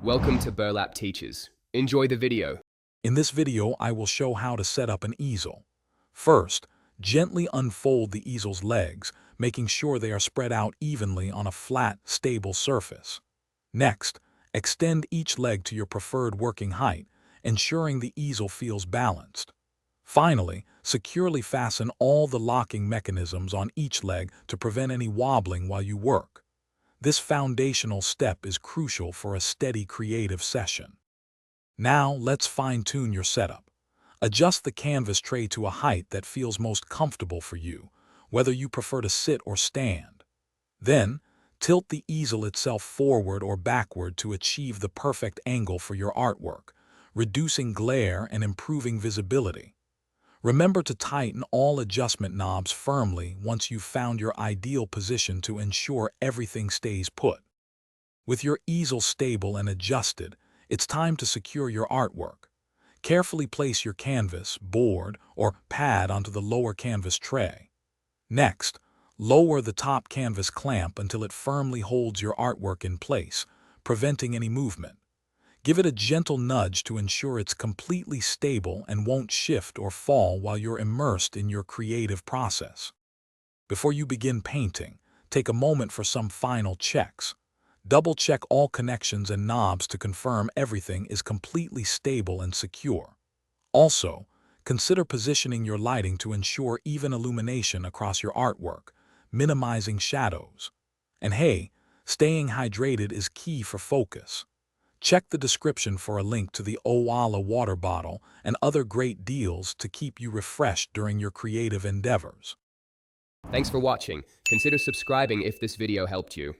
Welcome to Burlap Teachers. Enjoy the video. In this video, I will show how to set up an easel. First, gently unfold the easel's legs, making sure they are spread out evenly on a flat, stable surface. Next, extend each leg to your preferred working height, ensuring the easel feels balanced. Finally, securely fasten all the locking mechanisms on each leg to prevent any wobbling while you work. This foundational step is crucial for a steady creative session. Now, let's fine-tune your setup. Adjust the canvas tray to a height that feels most comfortable for you, whether you prefer to sit or stand. Then, tilt the easel itself forward or backward to achieve the perfect angle for your artwork, reducing glare and improving visibility. Remember to tighten all adjustment knobs firmly once you've found your ideal position to ensure everything stays put. With your easel stable and adjusted, it's time to secure your artwork. Carefully place your canvas, board, or pad onto the lower canvas tray. Next, lower the top canvas clamp until it firmly holds your artwork in place, preventing any movement. Give it a gentle nudge to ensure it's completely stable and won't shift or fall while you're immersed in your creative process. Before you begin painting, take a moment for some final checks. Double-check all connections and knobs to confirm everything is completely stable and secure. Also, consider positioning your lighting to ensure even illumination across your artwork, minimizing shadows. And hey, staying hydrated is key for focus. Check the description for a link to the Owala water bottle and other great deals to keep you refreshed during your creative endeavors. Thanks for watching. Consider subscribing if this video helped you.